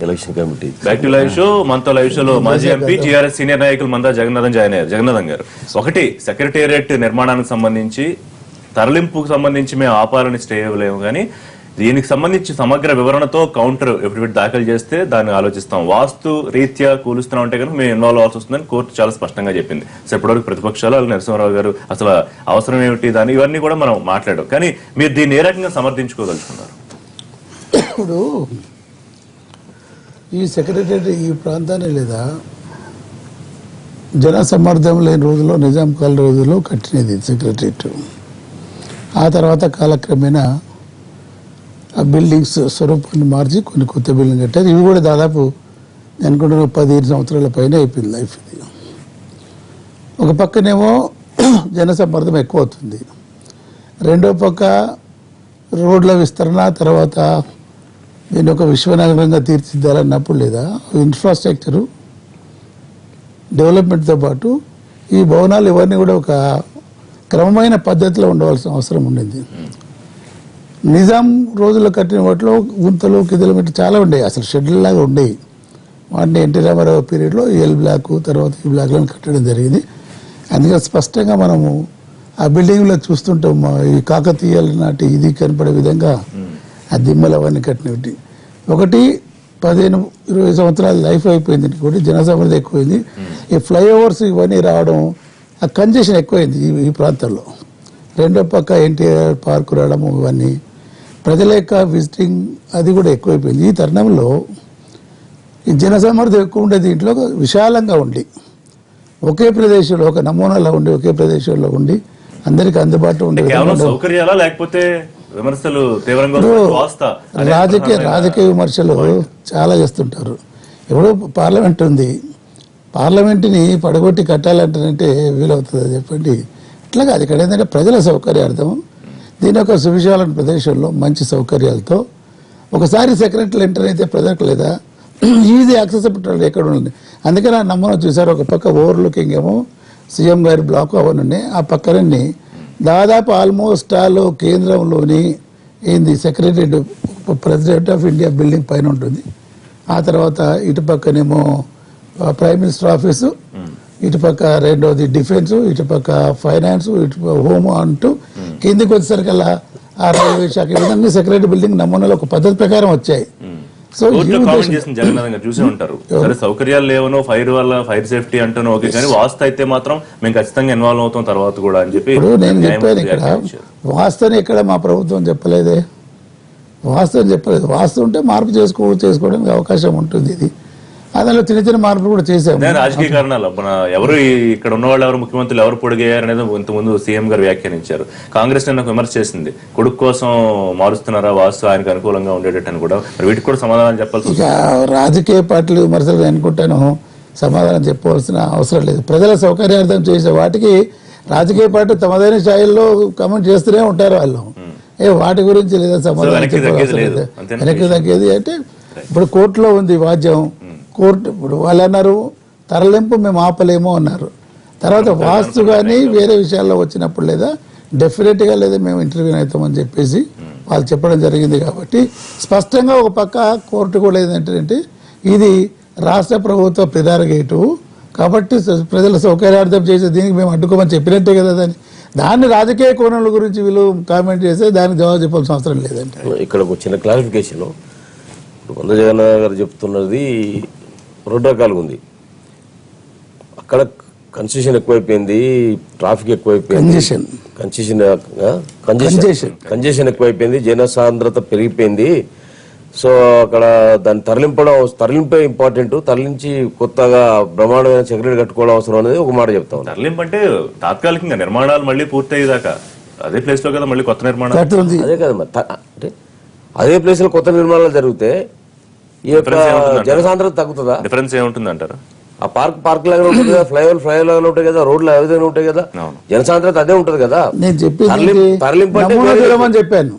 Election committee. Back to live show. మనతో live షోలో మాజీ ఎంపీ టీఆర్ఎస్ సీనియర్ నాయకులు మందా జగన్నాథన్ జాయిన్ అయ్యారు. జగన్నాథన్ గారు, ఒకటి సెక్రటేరియట్ నిర్మాణానికి సంబంధించి తరలింపుకు సంబంధించి మేము ఆపాలని స్టే ఇవ్వలేము, కానీ దీనికి సంబంధించి సమగ్ర వివరణతో కౌంటర్ ఎఫిడవిట్ దాఖలు చేస్తే దాన్ని ఆలోచిస్తాం. వాస్తు రీత్యా కూలుస్తున్నాం అంటే కనుక మేము ఇన్వాల్వ్ అవ్వాల్సి వస్తుందని కోర్టు చాలా స్పష్టంగా చెప్పింది. సో ఇప్పటివరకు ప్రతిపక్షాలు అలాగే నరసింహారావు గారు అసలు అవసరం ఏమిటి దాని ఇవన్నీ కూడా మనం మాట్లాడాం, కానీ మీరు దీన్ని ఏ రకంగా సమర్థించుకోదలుచుకున్నారు? ఇప్పుడు ఈ సెక్రటరీ ఈ ప్రాంతాన్ని లేదా జన సమ్మర్దం లేని రోజుల్లో నిజాం కాల రోజుల్లో కట్టినది సెక్రటరేట్. ఆ తర్వాత కాలక్రమేణా ఆ బిల్డింగ్స్ స్వరూపాన్ని మార్చి కొన్ని కొత్త బిల్డింగ్ కట్టారు. ఇవి కూడా దాదాపు నేను అనుకుంటున్న 15 సంవత్సరాల పైన అయిపోయింది లైఫ్ ఇది. ఒక పక్కనేమో జన సమ్మర్దం ఎక్కువ అవుతుంది, రెండో పక్క రోడ్ల విస్తరణ, తర్వాత దీన్ని ఒక విశ్వనగరంగా తీర్చిదిద్దాలన్నప్పుడు లేదా ఇన్ఫ్రాస్ట్రక్చరు డెవలప్మెంట్తో పాటు ఈ భవనాలు ఇవన్నీ కూడా ఒక క్రమమైన పద్ధతిలో ఉండవలసిన అవసరం ఉండింది. నిజాం రోజుల్లో కట్టిన వాటిలో గుంతలు కిలోమీటర్ చాలా ఉండేవి, అసలు షెడ్యూల్ లాగా ఉండేవి. వాటిని ఎన్టీ రామారావు పీరియడ్లో ఎల్ బ్లాక్ తర్వాత ఈ బ్లాక్లను కట్టడం జరిగింది. అందుకని స్పష్టంగా మనము ఆ బిల్డింగ్లో చూస్తుంటాం ఈ కాకతీయాల నాటి ఇది కనపడే విధంగా ఆ దిమ్మలు అవన్నీ కట్టినవి. ఒకటి 15-20 సంవత్సరాల లైఫ్ అయిపోయింది, ఇంకోటి జనసమృద్ధి ఎక్కువైంది. ఈ ఫ్లైఓవర్స్ ఇవన్నీ రావడం ఆ కంజెషన్ ఎక్కువైంది ఈ ప్రాంతంలో. రెండో పక్క ఎన్టీఆర్ పార్కు రావడము ఇవన్నీ ప్రజల యొక్క విజిటింగ్ అది కూడా ఎక్కువైపోయింది. ఈ తరుణంలో ఈ జనసమృద్ధి ఎక్కువ ఉండే దీంట్లో విశాలంగా ఉండి ఒకే ప్రదేశంలో ఒక నమూనాలో ఉండి ఒకే ప్రదేశంలో ఉండి అందరికి అందుబాటులో ఉండే సౌకర్యాలా లేకపోతే విమర్శలు తీవ్రంగా రాజకీయ విమర్శలు చాలా చేస్తుంటారు. ఇప్పుడు పార్లమెంట్ ఉంది, పార్లమెంట్ని పడగొట్టి కట్టాలంటే వీలవుతుందా చెప్పండి? ఇట్లా కాదు. ఇక్కడ ఏంటంటే ప్రజల సౌకర్యార్థం దీని ఒక సువిశాలమైన ప్రదేశంలో మంచి సౌకర్యాలతో ఒకసారి సెక్రటరీ ఎంటర్ అయితే ప్రజలకు లేదా ఈజీ యాక్సెసిబిలిటీ ఎక్కడ ఉంది. అందుకని ఆ నమూనా చూసారు. ఒక పక్క ఓవర్ లుకింగ్ ఏమో సీఎం గారి బ్లాక్ అవన్నీ, ఆ పక్కనన్నీ దాదాపు ఆల్మోస్ట్ ఆల్ కేంద్రంలోని ఏంది secretary president of India building పైన ఉంటుంది. ఆ తర్వాత ఇటు పక్కనేమో ప్రైమ్ మినిస్టర్ ఆఫీసు, ఇటుపక్క రెండోది డిఫెన్స్, ఇటుపక్క ఫైనాన్స్, ఇటు హోమ్ అంటూ కిందికి వచ్చేసరికల్లా ఆ రైల్వే శాఖ విధంగా సెక్రటరీ బిల్డింగ్ నమూనాలు ఒక పద్ధతి ప్రకారం వచ్చాయి. సో జగన్నాథ్ గారు చూసే ఉంటారు, సరే సౌకర్యాలు లేవనో ఫైర్ సేఫ్టీ అంటానో ఓకే, కానీ వాస్తు అయితే మాత్రం మేము ఖచ్చితంగా ఇన్వాల్వ్ అవుతాం తర్వాత కూడా అని చెప్పి నేను చెప్పాను. ఇక్కడ వాస్తుని ఇక్కడ మా ప్రభుత్వం చెప్పలేదే, వాస్తు చెప్పలేదు. వాస్తు ఉంటే మార్పు చేసుకోవడానికి అవకాశం ఉంటుంది. ఇది అందులో చిన్న చిన్న మార్పులు కూడా చేశాము. రాజకీయ కారణాలు ఎవరు ఇక్కడ ఉన్న వాళ్ళు ఎవరు ముఖ్యమంత్రులు ఎవరు పొడిగయ్యారు అనేది ఇంతకుముందు సీఎం గారు వ్యాఖ్యానించారు. కాంగ్రెస్ నిన్న విమర్శ చేసింది, కొడుకు కోసం మారుస్తున్నారా వాస్తు ఆయనకు అనుకూలంగా ఉండేటట్టు అని కూడా. వీటికి కూడా సమాధానం చెప్పాల్సి. రాజకీయ పార్టీలు విమర్శలు అనుకుంటాను సమాధానం చెప్పవలసిన అవసరం లేదు. ప్రజల సౌకర్యార్థం చేసే వాటికి రాజకీయ పార్టీ తమదైన స్థాయిల్లో కమెంట్ చేస్తూనే ఉంటారు. వాళ్ళు వాటి గురించి లేదా సమాధానం వెనక్కి తగ్గేది అంటే ఇప్పుడు కోర్టులో ఉంది వాద్యం. కోర్టు ఇప్పుడు వాళ్ళు అన్నారు తరలింపు మేము ఆపలేమో అన్నారు. తర్వాత వాస్తు కానీ వేరే విషయాల్లో వచ్చినప్పుడు లేదా డెఫినెట్గా లేదా మేము ఇంటర్వ్యూ అవుతామని చెప్పేసి వాళ్ళు చెప్పడం జరిగింది. కాబట్టి స్పష్టంగా ఒక పక్క కోర్టు కూడా ఏంటంటే ఇది రాష్ట్ర ప్రభుత్వ ప్రిదారగేటు కాబట్టి ప్రజల సౌకర్యార్థం చేసే దీనికి మేము అడ్డుకోమని చెప్పినట్టే కదా. దాన్ని రాజకీయ కోణాల గురించి వీళ్ళు కామెంట్ చేస్తే దానికి జవాబు చెప్పాల్సిన అవసరం లేదంటే. ఇక్కడ ఒక చిన్న క్లారిఫికేషన్, మందా జగన్నాథ్ గారు చెప్తున్నది 2 రకాలుగా ఉంది. అక్కడ కన్సెషన్ ఎక్కువైపోయింది, ట్రాఫిక్ ఎక్కువైపోయింది, కంజెషన్ ఎక్కువైపోయింది, జనసాంద్రత పెరిగిపోయింది. సో అక్కడ దాన్ని తరలింపే ఇంపార్టెంట్, తరలించి కొత్తగా బ్రహ్మాండమైన సెక్రటరీ కట్టుకోవడం అవసరం అనేది ఒక మాట చెప్తాం. తరలింపు అంటే తాత్కాలికంగా నిర్మాణాలు మళ్ళీ పూర్తయ్యేదాకా అదే ప్లేస్ లో కదా మళ్ళీ కొత్త నిర్మాణాలు. అదే కదా అంటే అదే ప్లేస్ లో కొత్త నిర్మాణాలు జరిగితే ఈ యొక్క జనసాంద్రత తగ్గుతుందా? డిఫరెన్స్ ఏముంటుంది అంటారు? ఆ పార్క్ లాగా ఉంటుంది కదా, ఫ్లైఓవర్ లాగా ఉంటాయి కదా, రోడ్లు ఏ విధంగా ఉంటాయి కదా, జనసాంద్రత అదే ఉంటది కదా. తరలింపు చెప్పాను.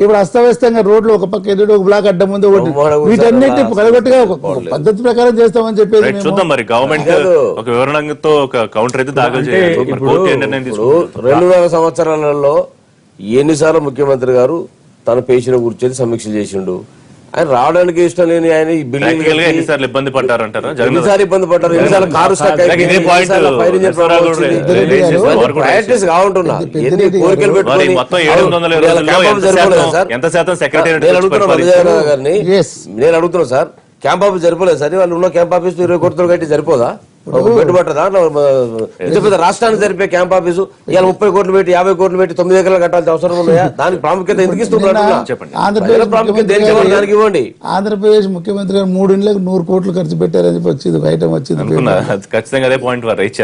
ఇప్పుడు అస్తవ్యస్తంగా రోడ్లు ఒక పక్క ఎదురు ఒక బ్లాక్ అడ్డం ముందు వీటన్నిటి కలగొట్టుగా పద్ధతి ప్రకారం చేస్తామని చెప్పేది. చూద్దాం మరి గవర్నమెంట్ ఒక వివరణతో ఒక కౌంటర్ అయితే దాఖలు చేయాలి. 2 సంవత్సరాలలో ఎన్నిసార్లు ముఖ్యమంత్రి గారు తన పేషెంట్ కూర్చొని సమీక్ష చేసిండు. ఆయన రావడానికి ఇష్టం లేని ఆయన ఈ బిల్డింగ్ ప్రాక్టికల్ గా ఎన్నిసార్లు ఇబ్బంది పడ్డారంటారు ఎన్నిసార్లు ఇబ్బంది పడ్డారు, ఎన్నిసార్లు కారు స్టక్ ఇదే point ప్రాక్టీస్ కావుంటున్నా ఎన్ని కోరికలు మరి పెట్టుకొని మొత్తం 720 రోజుల్లో ఎంత శాతం సెక్రటేరియట్ నేను అడుగుతున్నా మధుజాగర్ గారిని, నేను అడుగుతున్నా సార్, క్యాంప్ ఆఫీస్ సరిపోలేదు సార్, వాళ్ళు ఉన్న క్యాంప్ ఆఫీస్ 20 కోట్లు కట్టి సరిపోదా? పెట్టుబట్టదా? ఎంత పెద్ద రాష్ట్రానికి సరిపోయే క్యాంప్ ఆఫీసు ఇవాళ 30 కోట్లు పెట్టి 50 కోట్లు పెట్టి 9 ఎకరాలు కట్టాల్సిన అవసరం ఉన్నాయా? దానికి ప్రాముఖ్యత ఎందుకు ఇస్తున్నారు? దానికి ఇవ్వండి. ఆంధ్రప్రదేశ్ ముఖ్యమంత్రి గారు 3 ఇండ్లకు 100 కోట్లు ఖర్చు పెట్టారని చెప్పి వచ్చింది, ఒక ఐటమ్ వచ్చింది. ఖచ్చితంగా అదే పాయింట్ రైట్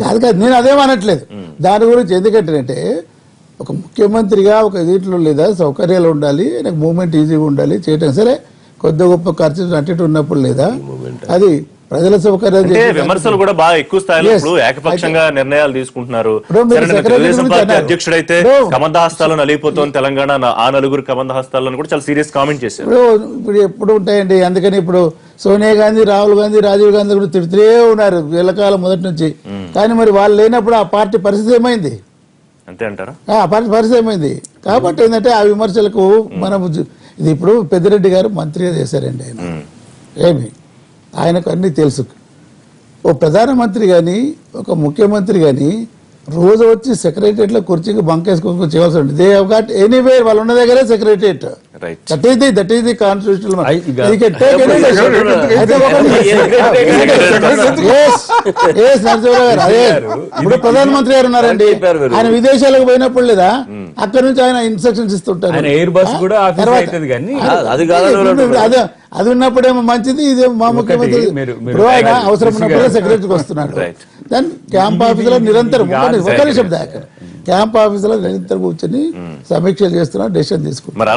కాదు కాదు, నేను అదేమనట్లేదు. దాని గురించి ఎందుకంటే ఒక ముఖ్యమంత్రిగా ఒక దీంట్లో లేదా సౌకర్యాలు ఉండాలి, నాకు మూవ్మెంట్ ఈజీగా ఉండాలి, చేయటం సరే కొద్ది గొప్ప ఖర్చు అటు ఉన్నప్పుడు లేదా అది ప్రజల సౌకర్యాలు. విమర్శలు కూడా బాగా ఎక్కువ స్థాయిలో ఇప్పుడు ఏకపక్షంగా నిర్ణయాలు తీసుకుంటున్నారు. అధ్యక్షుడైతే కమంద హస్తాలు నలిగిపోతుంది తెలంగాణ, ఆ నలుగురు కమంద హస్తాలను కూడా చాలా సీరియస్ కామెంట్ చేశారు. ఇప్పుడు ఎప్పుడు ఉంటాయండి, అందుకని ఇప్పుడు సోనియా గాంధీ, రాహుల్ గాంధీ, రాజీవ్ గాంధీ కూడా తిడుతూనే ఉన్నారు వీళ్ళకాలం మొదటి నుంచి. కానీ మరి వాళ్ళు లేనప్పుడు ఆ పార్టీ పరిస్థితి ఏమైంది? అంతే అంటారా? ఆ పార్టీ పరిస్థితి ఏమైంది? కాబట్టి ఏంటంటే ఆ విమర్శలకు మనం ఇది ఇప్పుడు పెద్దిరెడ్డి గారు మంత్రిగా చేశారండి. ఆయన ఏమి ఆయనకు అన్నీ తెలుసు. ఓ ప్రధానమంత్రి కానీ ఒక ముఖ్యమంత్రి కానీ రోజు వచ్చి సెక్రటరియట్లో కుర్చీకి బంకేసుకొని చేయవలసి ఉంటుంది. దే హావ్ గాట్ ఎనీవేర్, వాళ్ళు ఉన్న దగ్గరే secretariat. That is the constitution. ఇప్పుడు ప్రధానమంత్రి గారు ఉన్నారండి, ఆయన విదేశాలకు పోయినప్పుడు లేదా అక్కడ నుంచి ఆయన ఇన్స్ట్రక్షన్స్ ఇస్తుంటారు. అది ఉన్నప్పుడేమో మంచిది, ఇదేమో మా ముఖ్యమంత్రి ఇప్పుడు ఆయన అవసరం ఉన్నప్పుడు సెక్రటరీకి వస్తున్నాడు. దాని క్యాంప్ ఆఫీసులో నిరంతరం ఒక నిమిషం దాకా క్యాంప్ ఆఫీసులో నిరంతరం కూర్చొని సమీక్షలు చేస్తున్నారు, డెసిషన్ తీసుకుంటున్నారు.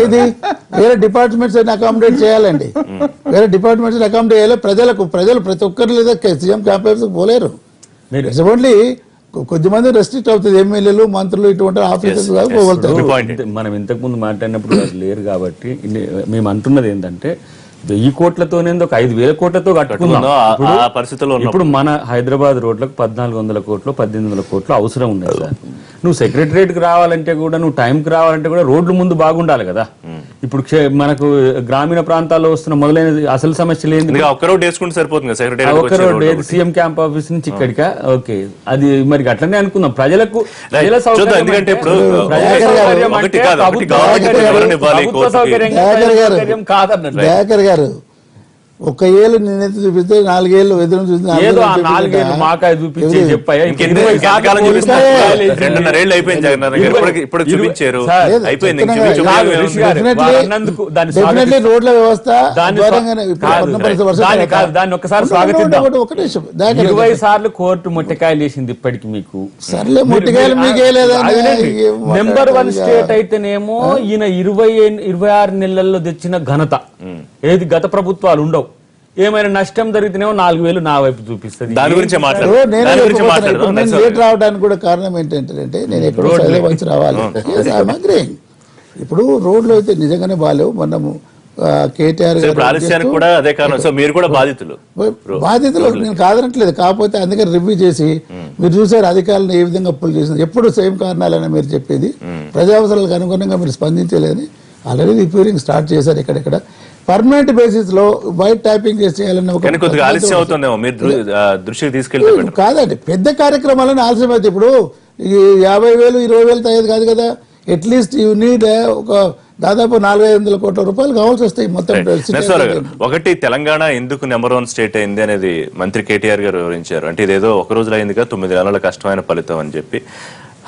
ఇది వేరే డిపార్ట్మెంట్స్ అకామిడేట్ చేయాలండి, వేరే డిపార్ట్మెంట్స్ అకామిడేట్ చేయాలి. ప్రజలు ప్రతి ఒక్కరు లేదా సీఎం క్యాంప్ ఆఫీస్కి పోలేరు. ఓన్లీ కొద్దిమంది రెస్ట్రిక్ట్ అవుతుంది, ఎమ్మెల్యేలు, మంత్రులు, ఇటువంటి ఆఫీసర్స్. మనం ఇంతకు ముందు మాట్లాడినప్పుడు లేరు కాబట్టి మేము అంటున్నది ఏంటంటే 1000 కోట్లతోనే ఒక 5000 కోట్లతో కట్టుకుందాం. ఇప్పుడు మన హైదరాబాద్ రోడ్లకు 1400 కోట్లు 1800 కోట్లు అవసరం ఉన్నాయి సార్. నువ్వు సెక్రటరియట్ కి రావాలంటే కూడా, నువ్వు టైంకి రావాలంటే కూడా రోడ్లు ముందు బాగుండాలి కదా. ఇప్పుడు మనకు గ్రామీణ ప్రాంతాల్లో వస్తున్న మొదలైన అసలు సమస్యలు ఏంటి? ఒక్క రోడ్ వేసుకుంటే సరిపోతుంది, ఒక్క రోడ్ సీఎం క్యాంప్ ఆఫీస్ నుంచి ఇక్కడికా? ఓకే, అది మరి అట్లనే అనుకుందాం. ప్రజలకు ఎందుకంటే ఇప్పుడు దయాకర్ గారు ఒక ఏళ్ళు నేనైతే చూపిస్తే 4 ఏళ్ళు ఎదురు చూపిస్తే రోడ్ల వ్యవస్థ 20 సార్లు కోర్టు మొట్టకాయలు చేసింది ఇప్పటికి మీకు. సర్లే మొట్టకాయలు మీకే లేదా? నెంబర్ 1 స్టేట్ అయితేనేమో ఈయన 26 నెలల్లో తెచ్చిన ఘనత ఏది గత ప్రభుత్వాలు ఉండవు. ఏమైనా నష్టం జరిగితేనేమో 4000 నా వైపు చూపిస్తుంది. నేను లేట్ రావడానికి కూడా కారణం ఏంటంటే నేను ఎక్కడో వచ్చి రావాలి. ఇప్పుడు రోడ్లు అయితే నిజంగానే బాగాలేవు. మనము కేటీఆర్ బాధితులు నేను కాదనట్లేదు, కాకపోతే అందుకని రివ్యూ చేసి మీరు చూసారు అధికారులను ఏ విధంగా అప్పులు చేసింది. ఎప్పుడు సేమ్ కారణాలని మీరు చెప్పేది, ప్రజావసరాలకు అనుగుణంగా మీరు స్పందించలేదని ఆల్రెడీ రిపేరింగ్ స్టార్ట్ చేశారు. ఎక్కడెక్కడ పర్మనెంట్ బేసిస్ లో వైట్ ట్యాపింగ్ చేయాలన్న కాదండి, పెద్ద కార్యక్రమాలను ఆలస్యం అయితే ఇప్పుడు 50,000 20,000 అయ్యేది కాదు కదా. అట్లీస్ట్ యూ నీడ్ ఒక దాదాపు 400-500 కోట్ల రూపాయలు కావాల్సి వస్తాయి మొత్తం. ఒకటి, తెలంగాణ ఎందుకు నెంబర్ 1 స్టేట్ అయింది అనేది మంత్రి కేటీఆర్ గారు వివరించారు. అంటే ఇదేదో ఒక రోజులో అయిందిగా, 9 నెలల కష్టమైన ఫలితం అని చెప్పి.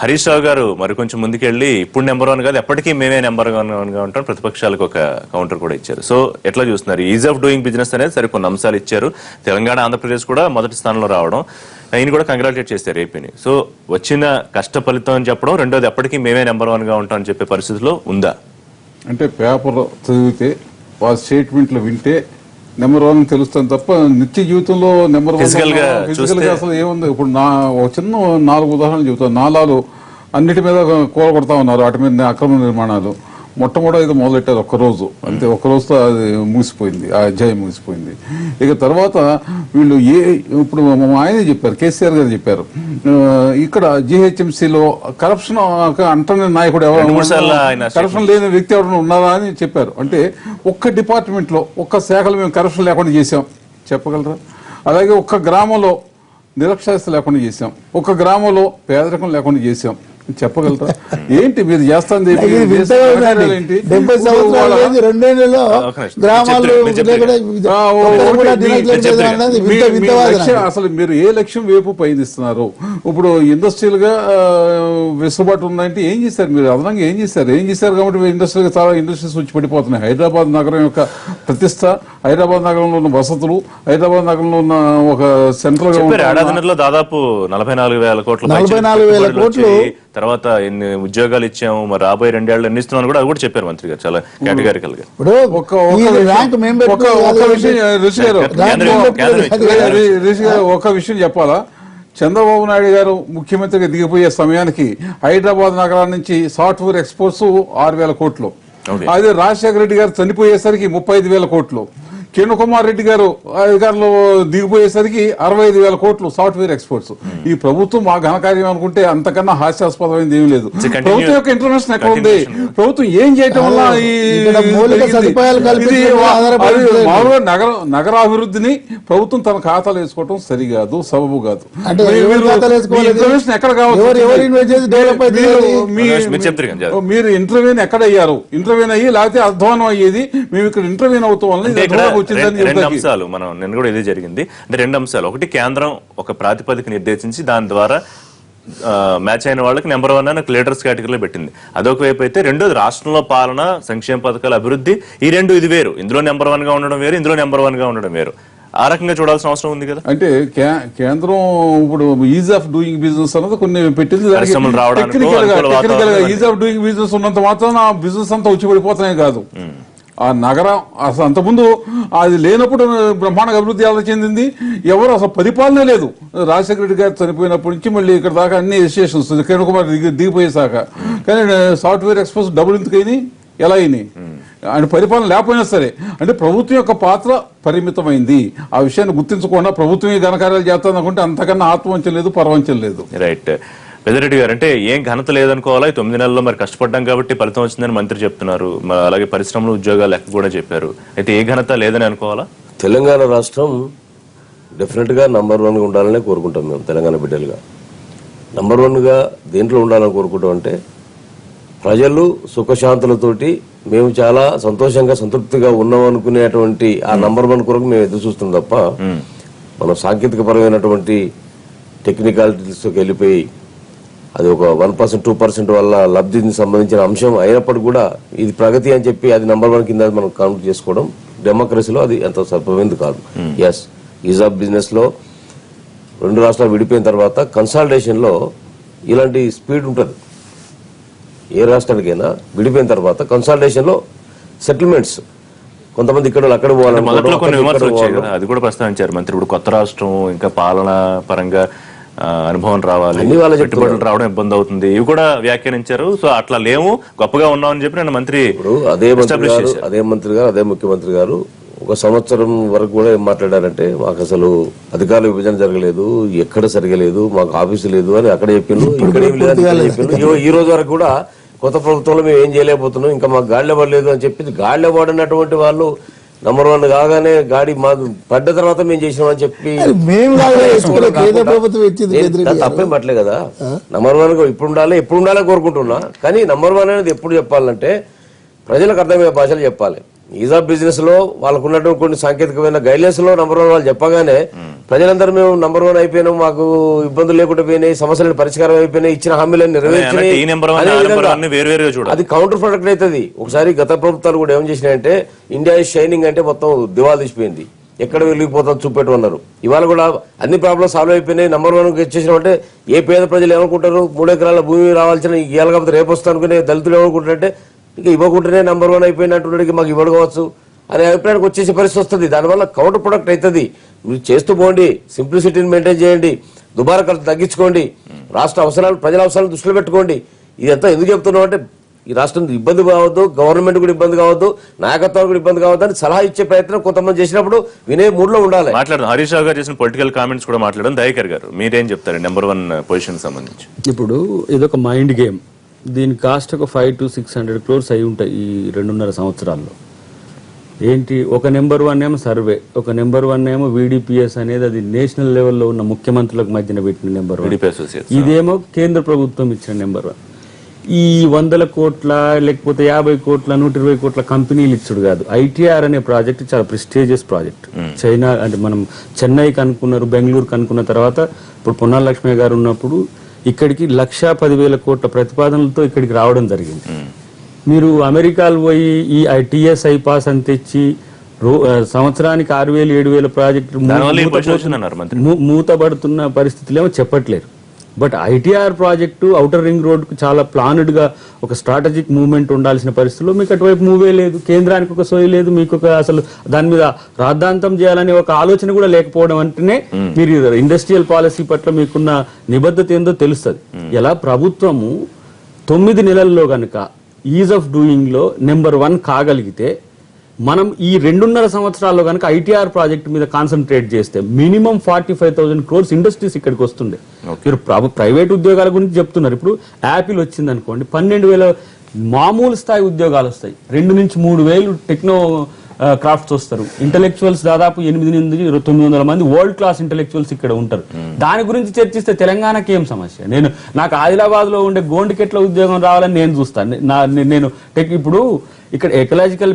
హరీష్ రావు గారు మరి కొంచెం ముందుకెళ్ళి ఇప్పుడు నెంబర్ 1 కాదు, ఎప్పటికీ మేమే నెంబర్ 1 గా ఉంటాం, ప్రతిపక్షాలకు ఒక కౌంటర్ కూడా ఇచ్చారు. సో ఎట్లా చూస్తున్నారు? ఈజ్ ఆఫ్ డూయింగ్ బిజినెస్ అనేది సరే కొన్ని అంశాలు ఇచ్చారు. తెలంగాణ, ఆంధ్రప్రదేశ్ కూడా మొదటి స్థానంలో రావడం, ఆయన కూడా కంగ్రాచులేట్ చేస్తారు ఏపీని. సో వచ్చిన కష్ట ఫలితం అని చెప్పడం, రెండోది ఎప్పటికీ మేమే నెంబర్ 1 గా ఉంటాం అని చెప్పే పరిస్థితిలో ఉందా? అంటే పేపర్ చదివితే వాళ్ళ స్టేట్మెంట్లు వింటే నెంబర్ 1 తెలుస్తాను తప్ప నిత్య జీవితంలో నెంబర్ 1 ఫిజికల్ గా అసలు ఏముంది? ఇప్పుడు ఒక చిన్న 4 ఉదాహరణలు చెబుతాను. నాలాలు అన్నిటి మీద కూలగొడతా ఉన్నారు, వాటి మీద అక్రమ నిర్మాణాలు. మొట్టమొదటి ఇది మొదలెట్టారు ఒక్కరోజు, అంతే ఒక్కరోజుతో అది ముగిసిపోయింది, ఆ అధ్యాయం ముగిసిపోయింది. ఇక తర్వాత వీళ్ళు ఇప్పుడు ఆయనే చెప్పారు, కేసీఆర్ గారు చెప్పారు, ఇక్కడ జిహెచ్ఎంసీలో కరప్షన్ అంటనే నాయకుడు ఎవరు, కరప్షన్ లేని వ్యక్తి ఎవరైనా ఉన్నారా అని చెప్పారు. అంటే ఒక్క డిపార్ట్మెంట్ లో ఒక్క శాఖలో మేము కరప్షన్ లేకుండా చేసాం చెప్పగలరా? అలాగే ఒక్క గ్రామంలో నిరక్షరాస్యత లేకుండా చేసాం, ఒక్క గ్రామంలో పేదరికం లేకుండా చేసాం చెప్పగలరా? ఏంటి మీరు చేస్తుంది? 70 సంవత్సరాలు 2 గ్రామాలు అసలు మీరు ఏ లక్ష్యం వైపు పయనిస్తున్నారు? ఇప్పుడు ఇండస్ట్రియల్ గా వెసులుబాటు ఉందంటే ఏం చేశారు మీరు? అదనంగా ఏం చేశారు కాబట్టి ఇండస్ట్రియల్ గా చాలా ఇండస్ట్రీస్ వచ్చి పడిపోతున్నాయి. హైదరాబాద్ నగరం యొక్క ప్రతిష్ట, హైదరాబాద్ నగరంలో ఉన్న వసతులు, హైదరాబాద్ నగరంలో ఉన్న ఒక సెంట్రల్ ఏడాదిలో దాదాపు 44,000 కోట్లు తర్వాత ఎన్ని ఉద్యోగాలు ఇచ్చాము, మరి రాబోయే 2 ఏళ్ళు ఎన్ని ఇస్తున్నాను కూడా అది కూడా చెప్పారు మంత్రి గారు చాలా కేటగారికల్ గా. ఒక విషయం చెప్పాలా, చంద్రబాబు నాయుడు గారు ముఖ్యమంత్రిగా దిగిపోయే సమయానికి హైదరాబాద్ నగరాల నుంచి సాఫ్ట్వేర్ ఎక్స్పోర్ట్స్ 6,000 కోట్లు, అదే రాజశేఖర రెడ్డి గారు చనిపోయేసరికి 35,000 కోట్లు, కిరణ్ కుమార్ రెడ్డి గారు అధికారంలో దిగిపోయేసరికి 65,000 కోట్లు సాఫ్ట్వేర్ ఎక్స్పోర్ట్స్. ఈ ప్రభుత్వం మా ఘనకార్యం అనుకుంటే అంతకన్నా హాస్యాస్పదమైంది ఏమీ లేదు. ప్రభుత్వం యొక్క ఇంటర్వెన్షన్ ఎక్కడ ఉంది? ప్రభుత్వం ఏం చేయటం వల్ల నగరాభివృద్ధిని ప్రభుత్వం తన ఖాతాలో వేసుకోవటం సరికాదు, సబబు కాదు. ఇంటర్వెన్షన్ ఎక్కడ కావచ్చు? మీరు ఇంటర్వ్యూని ఎక్కడ అయ్యారు? ఇంటర్వ్యూని అయ్యి లేకపోతే అధ్వానం అయ్యేది మేము ఇక్కడ ఇంటర్వ్యూని అవుతాం వల్ల 2 అంశాలు మనం నిన్న కూడా ఇదే జరిగింది. అంటే 2 అంశాలు, ఒకటి కేంద్రం ఒక ప్రాతిపదిక నిర్దేశించి దాని ద్వారా మ్యాచ్ అయిన వాళ్ళకి నెంబర్ 1 అని లీడర్స్ కేటగిరీలో పెట్టింది. అదొక వైపు అయితే, రెండోది రాష్ట్రంలో పాలన, సంక్షేమ పథకాల అభివృద్ధి, ఈ 2 ఇది వేరు. ఇందులో నెంబర్ 1 గా ఉండడం వేరు, ఇందులో నెంబర్ 1 గా ఉండడం వేరు. ఆ రకంగా చూడాల్సిన అవసరం ఉంది కదా. అంటే కేంద్రం ఇప్పుడు ఈజ్ ఆఫ్ డూయింగ్ బిజినెస్ అన్నది కొన్ని పెట్టింది. ఈజ్ ఆఫ్ డూయింగ్ బిజినెస్ ఉన్నంత మాత్రం ఆ బిజినెస్ అంతా వచ్చి పడిపోతున్నాయి కాదు. ఆ నగరం అసలు అంతకుముందు అది లేనప్పుడు బ్రహ్మాండ అభివృద్ధి ఎలా చెందింది? ఎవరు అసలు పరిపాలనే లేదు. రాజశేఖర రెడ్డి గారు చనిపోయినప్పటి నుంచి మళ్ళీ ఇక్కడ దాకా అన్ని ఎస్టేషన్స్ కిరణ్ కుమార్ దిగిపోయేసాక, కానీ సాఫ్ట్వేర్ ఎక్స్పోర్ట్స్ డబుల్ ఎందుకైనాయి, ఎలా అయినాయి? ఆయన పరిపాలన లేకపోయినా సరే, అంటే ప్రభుత్వం యొక్క పాత్ర పరిమితమైంది. ఆ విషయాన్ని గుర్తించకుండా ప్రభుత్వమే ఘనకార్యాలు చేస్తాను అనుకుంటే అంతకన్నా ఆత్మవంచం లేదు, పరవంచం లేదు. రైట్. పెద్దిరెడ్డి గారు, అంటే ఏం ఘనత లేదనుకోవాలా? 9 నెలల్లో మరి కష్టపడ్డాం కాబట్టి ఫలితం వచ్చిందని మంత్రి చెప్తున్నారు. అలాగే పరిశ్రమలు, ఉద్యోగాలు లెక్క కూడా చెప్పారు. అయితే ఏ ఘనత లేదని అనుకోవాలా? తెలంగాణ రాష్ట్రం డెఫినెట్ గా నంబర్ 1 గా ఉండాలనే కోరుకుంటాం మేము. తెలంగాణ బిడ్డలుగా నంబర్ 1 గా దేంట్లో ఉండాలని కోరుకుంటాం అంటే, ప్రజలు సుఖశాంతులతోటి మేము చాలా సంతోషంగా సంతృప్తిగా ఉన్నాం అనుకునేటువంటి ఆ నంబర్ 1 కొరకు మేము ఎదురు చూస్తున్నాం తప్ప, మనం సాంకేతిక పరమైనటువంటి టెక్నికాలిటీస్కి వెళ్ళిపోయి అది ఒక 1%, 2% వల్ల లబ్ధికి సంబంధించిన అంశం అయినప్పటికీ కూడా ఇది ప్రగతి అని చెప్పి అది నంబర్ 1 కింద మనం కౌంట్ చేసుకోవడం డెమోక్రసీలో అది ఎంత సర్పమైంది కాదు. ఎస్, ఈజ్ ఆఫ్ బిజినెస్ లో 2 రాష్ట్రాలు విడిపోయిన తర్వాత కన్సాలిడేషన్ లో ఇలాంటి స్పీడ్ ఉంటుంది. ఏ రాష్ట్రానికైనా విడిపోయిన తర్వాత కన్సాలిడేషన్ లో సెటిల్మెంట్స్, కొంతమంది ఇక్కడ అక్కడ పోవాలని మొదట్లో కొన్ని విమర్శలు వచ్చాయి కదా, అది కూడా ప్రస్తావించారు మంత్రి. ఇప్పుడు కొత్త రాష్ట్రం, ఇంకా పాలన పరంగా అనుభవం రావాలి, పెట్టుబడులు రావడం ఇబ్బంది అవుతుంది, ఇవి కూడా వ్యాఖ్యానించారు. సో అట్లా లేము, గొప్పగా ఉన్నామని చెప్పి నేను మంత్రి అదే మంత్రి గారు అదే ముఖ్యమంత్రి గారు 1 సంవత్సరం వరకు కూడా ఏం మాట్లాడారంటే, మాకు అసలు అధికారుల విభజన జరగలేదు, ఎక్కడ సరిగలేదు, మాకు ఆఫీసు లేదు అని అక్కడ చెప్పిండు, ఇక్కడ ఏం లేదని చెప్పిండు. ఈ రోజు వరకు కూడా కొత్త ప్రభుత్వంలో మేము ఏం చేయలేకపోతున్నాం, ఇంకా మాకు గాడిలో పడలేదు అని చెప్పి, గాడిలో పడినటువంటి వాళ్ళు నంబర్ 1 కాగానే గాడి మా పడ్డ తర్వాత మేము చేసినామని చెప్పి తప్పేం పట్టలే కదా. నంబర్ 1 ఇప్పుడు ఉండాలి కోరుకుంటున్నా. కానీ నంబర్ 1 అనేది ఎప్పుడు చెప్పాలంటే ప్రజలకు అర్థమయ్యే భాషలు చెప్పాలి. ఈజ్ ఆఫ్ బిజినెస్ లో వాళ్ళకు ఉన్నటువంటి కొన్ని సాంకేతికమైన గైడ్లైన్స్ లో నంబర్ 1 వాళ్ళు చెప్పగానే ప్రజలందరూ మేము నంబర్ 1 అయిపోయినాం, మాకు ఇబ్బందులు లేకుండా పోయినాయి, సమస్యలను పరిష్కారం అయిపోయినాయి, ఇచ్చిన హామీలను నెరవేర్చినాయి, అది కౌంటర్ ప్రొడక్ట్ అవుతుంది. ఒకసారి గత ప్రభుత్వాలు కూడా ఏం చేసినాయంటే, ఇండియా ఇస్ షైనింగ్ అంటే మొత్తం దివాలు తీసిపోయింది, ఎక్కడ వెళ్ళిపోతుంది చూపెట్టమన్నారు. ఇవాళ కూడా అన్ని ప్రాబ్లమ్స్ సాల్వ్ అయిపోయినాయి, నంబర్ 1 వచ్చేసినామంటే ఏ పేద ప్రజలు ఏమనుకుంటారు? 3 ఎకరాల భూమి రావాల్సిన ఇవాళ కాకపోతే రేపు వస్తా అనుకునే దళితులు ఏమనుకుంటారంటే, ఇక ఇవ్వకుండానే నంబర్ 1 అయిపోయినట్టుడికి మాకు ఇవ్వడు కావచ్చు అనే అభిప్రాయానికి వచ్చేసే పరిస్థితి వస్తుంది. దానివల్ల కౌంటర్ ప్రొడక్ట్ అవుతుంది. మీరు చేస్తూ పోండి, సింప్లిసిటీని మెయింటైన్ చేయండి, దుబారా ఖర్చు తగ్గించుకోండి, రాష్ట్ర అవసరాలు, ప్రజల అవసరాలు దృష్టిలో పెట్టుకోండి. ఇదంతా ఎందుకు చెప్తున్నాం అంటే, ఈ రాష్ట్రం ఇబ్బంది కావద్దు, గవర్నమెంట్ కూడా ఇబ్బంది కావద్దు, నాయకత్వం కూడా ఇబ్బంది కావద్దు అని సలహా ఇచ్చే ప్రయత్నం కొంతమంది చేసినప్పుడు వినే మూడ్ లో ఉండాలి. మాట్లాడదాం. హరీష్ రావు గారు చేసిన పొలిటికల్ కామెంట్స్ కూడా మాట్లాడడం. దయాకర్ గారు మీరేం చెప్తారు నెంబర్ 1 పొజిషన్ సంబంధించి? ఇప్పుడు ఇదొక మైండ్ గేమ్. దీని కాస్ట్ ఒక 500 to 600 crores అయి ఉంటాయి ఈ 2.5 సంవత్సరాల్లో. ఏంటి, ఒక నెంబర్ 1 ఏమో సర్వే, ఒక నెంబర్ 1 ఏమో VDPS అనేది అది నేషనల్ లెవెల్లో ఉన్న ముఖ్యమంత్రులకు మధ్యన పెట్టిన నెంబర్ 1. ఇదేమో కేంద్ర ప్రభుత్వం ఇచ్చిన నెంబర్ 1. ఈ 100 కోట్ల లేకపోతే 50 కోట్ల 120 కోట్ల కంపెనీలు ఇచ్చుడు కాదు. ITR అనే ప్రాజెక్ట్ చాలా ప్రెస్టీజియస్ ప్రాజెక్ట్. చైనా అంటే మనం చెన్నైకి అనుకున్నారు, బెంగళూరుకి అనుకున్న తర్వాత ఇప్పుడు పొన్నాల లక్ష్మయ్య గారు ఉన్నప్పుడు ఇక్కడికి 1,10,000 కోట్ల ప్రతిపాదనలతో ఇక్కడికి రావడం జరిగింది. మీరు అమెరికాలు పోయి ఈ TSI పాస్ అని తెచ్చి సంవత్సరానికి 6,000-7,000 ప్రాజెక్టు మూతబడుతున్న పరిస్థితులు ఏమో చెప్పట్లేరు. But ITR project outer ring రోడ్కు చాలా ప్లాన్డ్ గా ఒక స్ట్రాటజిక్ మూవ్మెంట్ ఉండాల్సిన పరిస్థితుల్లో మీకు అటువైపు మూవే లేదు, కేంద్రానికి ఒక సోయి లేదు, మీకు ఒక అసలు దాని మీద రాద్ధాంతం చేయాలనే ఒక ఆలోచన కూడా లేకపోవడం అంటేనే మీరు ఇండస్ట్రియల్ పాలసీ పట్ల మీకున్న నిబద్ధత ఏందో తెలుస్తుంది. ఎలా ప్రభుత్వము 9 నెలల్లో గనక ఈజ్ ఆఫ్ డూయింగ్ లో నెంబర్ 1 కాగలిగితే మనం ఈ 2.5 సంవత్సరాల్లో కనుక ITR ప్రాజెక్ట్ మీద కాన్సన్ట్రేట్ చేస్తే మినిమం 45,000 crores ఇండస్ట్రీస్ ఇక్కడికి వస్తుండే. మీరు ప్రైవేట్ ఉద్యోగాల గురించి చెప్తున్నారు. ఇప్పుడు యాపిల్ వచ్చింది అనుకోండి, 12,000 మామూలు స్థాయి ఉద్యోగాలు వస్తాయి, 2 నుంచి 3,000 టెక్నో క్రాఫ్ట్స్ వస్తారు. ఇంటలెక్చువల్స్ దాదాపు 800 నుంచి 900 మంది వరల్డ్ క్లాస్ ఇంటలెక్చువల్స్ ఇక్కడ ఉంటారు. దాని గురించి చర్చిస్తే తెలంగాణకి ఏం సమస్య? నాకు ఆదిలాబాద్ లో ఉండే గోండికెట్ల ఉద్యోగం రావాలని నేను చూస్తాను. నేను ఇప్పుడు ఇక్కడ ఎకలాజికల్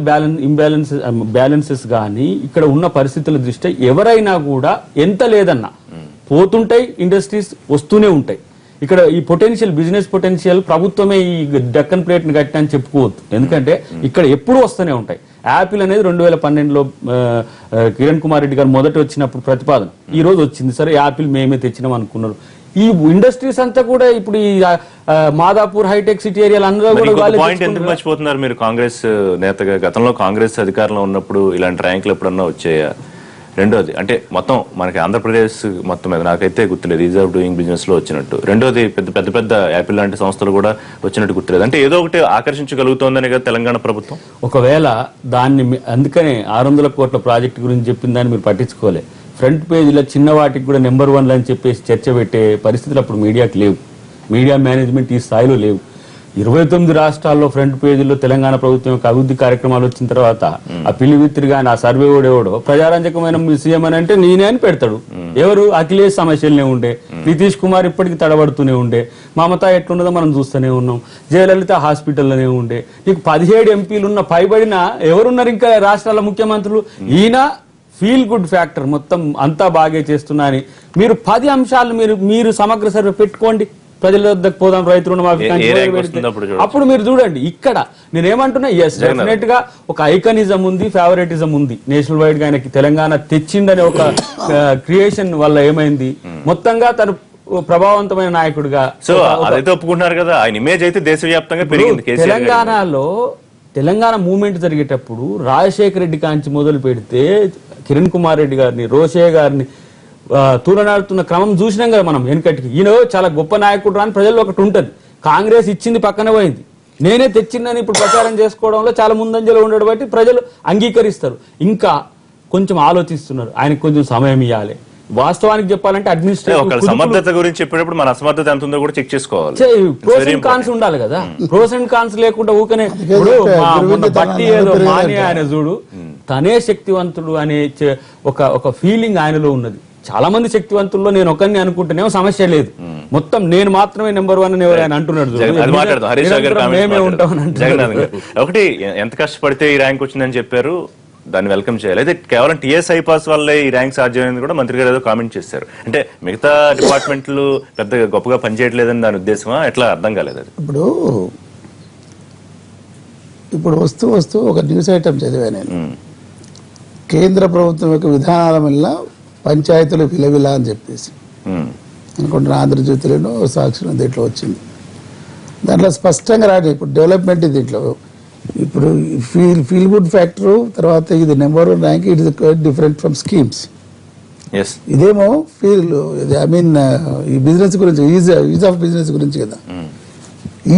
బ్యాలెన్సెస్ కానీ ఇక్కడ ఉన్న పరిస్థితుల దృష్ట్యా ఎవరైనా కూడా ఎంత లేదన్నా పోతుంటాయి, ఇండస్ట్రీస్ వస్తూనే ఉంటాయి. ఇక్కడ ఈ బిజినెస్ పొటెన్షియల్ ప్రభుత్వమే ఈ డక్కన్ ప్లేట్ ని కట్టి అని చెప్పుకోవద్దు. ఎందుకంటే ఇక్కడ ఎప్పుడు వస్తూనే ఉంటాయి. యాపిల్ అనేది 2012లో కిరణ్ కుమార్ రెడ్డి గారు మొదట వచ్చినప్పుడు ప్రతిపాదన, ఈ రోజు వచ్చింది. సరే యాపిల్ మేమే తెచ్చినాం అనుకున్నారు. ఈ ఇండస్ట్రీస్ అంతా కూడా ఇప్పుడు ఈ మాదాపూర్ హైటెక్ సిటీ ఏరియాలు అందరూ మర్చిపోతున్నారు. మీరు కాంగ్రెస్ నేతగా గతంలో కాంగ్రెస్ అధికారంలో ఉన్నప్పుడు ఇలాంటి ర్యాంకులు ఎప్పుడన్నా వచ్చాయా? రెండోది అంటే మొత్తం మనకి ఆంధ్రప్రదేశ్ మొత్తం మీద నాకైతే గుర్తులేదు ఈజ్ ఆఫ్ డూయింగ్ బిజినెస్ లో వచ్చినట్టు. రెండోది పెద్ద పెద్ద యాపిల్ లాంటి సంస్థలు కూడా వచ్చినట్టు గుర్తులేదు. అంటే ఏదో ఒకటి ఆకర్షించగలుగుతోందని కదా తెలంగాణ ప్రభుత్వం. ఒకవేళ దాన్ని అందుకనే 600 కోట్ల ప్రాజెక్టు గురించి చెప్పిన దాన్ని మీరు పట్టించుకోలే. ఫ్రంట్ పేజీలో చిన్న వాటికి కూడా నెంబర్ 1 అని చెప్పేసి చర్చ పెట్టే పరిస్థితులు అప్పుడు మీడియాకి లేవు. మీడియా మేనేజ్మెంట్ ఈ స్థాయిలో లేవు. 29 రాష్ట్రాల్లో ఫ్రంట్ పేజీలో తెలంగాణ ప్రభుత్వం యొక్క అభివృద్ధి కార్యక్రమాలు వచ్చిన తర్వాత ఆ పిల్లివిత్తిరి కానీ ఆ సర్వే ఓడేవాడో ప్రజారంజకమైన సీఎం అని అంటే నేనే అని పెడతాడు. ఎవరు? అఖిలేష్ సమస్యలనే ఉండే, నితీష్ కుమార్ ఇప్పటికి తడబడుతూనే ఉండే, మమతా ఎట్లున్నదో మనం చూస్తూనే ఉన్నాం, జయలలిత హాస్పిటల్లోనే ఉండే. నీకు 17 ఎంపీలు ఉన్న పైబడిన ఎవరున్నారు ఇంకా రాష్ట్రాల ముఖ్యమంత్రులు? ఈయన ఫీల్ గుడ్ ఫ్యాక్టర్ మొత్తం అంతా బాగే చేస్తున్నా అని మీరు 10 అంశాలు మీరు సమగ్ర సర్వే పెట్టుకోండి. ప్రజల వద్దకు పోదాం, రైతు రుణమాఫీ అప్పుడు మీరు చూడండి. ఇక్కడ నేనేమంటున్నా, ఎస్ డెఫినెట్ గా ఒక ఐకనిజం ఉంది, ఫేవరెటిజం ఉంది. నేషనల్ వైడ్ గా ఆయనకి తెలంగాణ తెచ్చిందనే ఒక క్రియేషన్ వల్ల ఏమైంది, మొత్తంగా తను ప్రభావవంతమైన నాయకుడిగా ఒప్పుకుంటున్నారు కదా. ఆయన ఇమేజ్ అయితే దేశవ్యాప్తంగా పెరిగింది. తెలంగాణ మూవ్మెంట్ జరిగేటప్పుడు రాజశేఖర రెడ్డి కాంచి మొదలు పెడితే కిరణ్ కుమార్ రెడ్డి గారిని, రోషయ్య గారిని తూలనాడుతున్న క్రమం చూసినాం కదా మనం వెనుకటికి. ఈయన చాలా గొప్ప నాయకుడు అని ప్రజల్లో ఒకటి ఉంటుంది. కాంగ్రెస్ ఇచ్చింది పక్కన పోయింది, నేనే తెచ్చిందని ఇప్పుడు ప్రచారం చేసుకోవడంలో చాలా ముందంజలో ఉండడం బట్టి ప్రజలు అంగీకరిస్తారు. ఇంకా కొంచెం ఆలోచిస్తున్నారు, ఆయనకు కొంచెం సమయం ఇవ్వాలి. వాస్తవానికి చెప్పాలంటే అడ్మినిస్ట్రేటివ్ సమర్థత గురించి చెప్పేటప్పుడు మన అసమర్థత ఎంత ఉందో కూడా చెక్ చేసుకోవాలి. ప్రోస్ అండ్ కాన్స్ ఉండాలి కదా. ప్రోస్ అండ్ కాన్స్ లేకుండా ఊకనే బట్టి ఏదో మానే ఆయన చూడు తనే శక్తివంతుడు అనే ఒక ఫీలింగ్ ఆయనలో ఉన్నది. చాలా మంది శక్తివంతుల్లో నేను ఒకరిని అనుకుంటేనేమో సమస్య లేదు, మొత్తం నేను మాత్రమే నెంబర్ 1 అని ఆయన అంటున్నాడు. ఒకటి ఎంత కష్టపడితే ఈ ర్యాంక్ వచ్చిందని చెప్పారు, దాన్ని వెల్కమ్ చేయాలి. అయితే కేవలం TSI పాస్ వల్లే ఈ ర్యాంక్ సాధ్యమైంది కూడా మంత్రి గారు ఏదో కామెంట్ చేశారు. అంటే మిగతా డిపార్ట్మెంట్లు పెద్ద గొప్పగా పనిచేయట్లేదని దాని ఉద్దేశమా, ఎట్లా అర్థం కాలేదు అది. ఇప్పుడు వస్తూ ఒక న్యూస్ ఐటమ్ చదివా నేను. కేంద్ర ప్రభుత్వం యొక్క విధానాల వల్ల పంచాయతీలు విలవిలా అని చెప్పేసి అనుకుంటున్నా. ఆంధ్రజ్యోతిలో, సాక్షిలో దీంట్లో వచ్చింది. దాంట్లో స్పష్టంగా రాదు ఇప్పుడు డెవలప్మెంట్ దీంట్లో. ఇప్పుడు ఫీల్ గుడ్ ఫ్యాక్టర్ తర్వాత ఇది number 1 rank, it is quite different from schemes.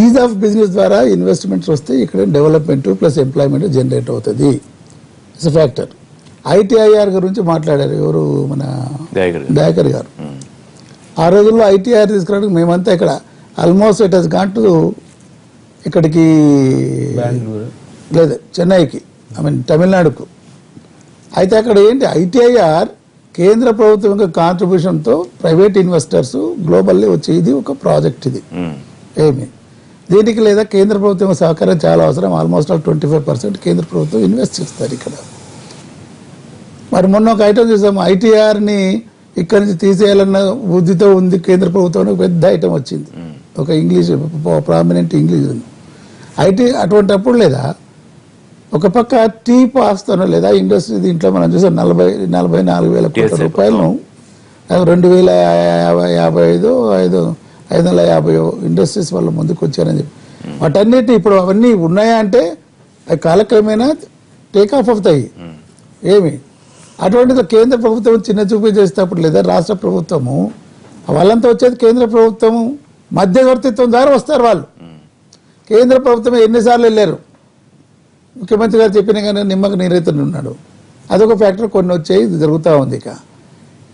Is of business ద్వారా ఇన్వెస్ట్మెంట్స్ వస్తే ఇక్కడ డెవలప్మెంట్ ప్లస్ ఎంప్లాయ్మెంట్ జనరేట్ అవుతుంది. It's factor. ఐటీఐఆర్ గురించి మాట్లాడారు ఎవరు, మన దయాకర్ గారు. ఆ రోజుల్లో ఐటీఐఆర్ తీసుకురావడానికి మేమంతా ఇక్కడ almost it has gone to ఇక్కడికి లేదు చెన్నైకి, ఐ మీన్ తమిళనాడుకు. అయితే అక్కడ ఏంటి, ఐటీఐఆర్ కేంద్ర ప్రభుత్వం యొక్క కాంట్రిబ్యూషన్తో ప్రైవేట్ ఇన్వెస్టర్స్ గ్లోబల్లీ వచ్చి ఇది ఒక ప్రాజెక్ట్. ఇది ఏమి దీనికి లేదా కేంద్ర ప్రభుత్వం సహకారం చాలా అవసరం. ఆల్మోస్ట్ 25% కేంద్ర ప్రభుత్వం ఇన్వెస్ట్ చేస్తారు ఇక్కడ. మరి మొన్న ఒక ఐటమ్ చూసాం, ఐటీఆర్ని ఇక్కడి నుంచి తీసేయాలన్న బుద్ధితో ఉంది కేంద్ర ప్రభుత్వం. పెద్ద ఐటమ్ వచ్చింది, ఒక ఇంగ్లీష్ ప్రామినెంట్ ఇంగ్లీష్ ఉంది. అటువంటి అప్పుడు లేదా ఒక పక్క టీ పాస్తాను లేదా ఇండస్ట్రీ దీంట్లో మనం చూసాం 44,000 కోట్ల రూపాయలను 2,055 ఇండస్ట్రీస్ వాళ్ళ ముందుకు వచ్చారని చెప్పి వాటన్నిటి ఇప్పుడు అవన్నీ ఉన్నాయా అంటే అవి కాలక్రమేణా టేక్ ఆఫ్ అవుతాయి. ఏమి అటువంటిది కేంద్ర ప్రభుత్వం చిన్న చూపు చేసేటప్పుడు లేదా రాష్ట్ర ప్రభుత్వము వాళ్ళంతా వచ్చేది కేంద్ర ప్రభుత్వము మధ్యవర్తిత్వం ద్వారా వస్తారు వాళ్ళు. కేంద్ర ప్రభుత్వం ఎన్నిసార్లు వెళ్ళారు, ముఖ్యమంత్రి గారు చెప్పిన కానీ నిమ్మక నీరైతులు ఉన్నాడు. అదొక ఫ్యాక్టర్. కొన్ని వచ్చాయి, ఇది జరుగుతూ ఉంది.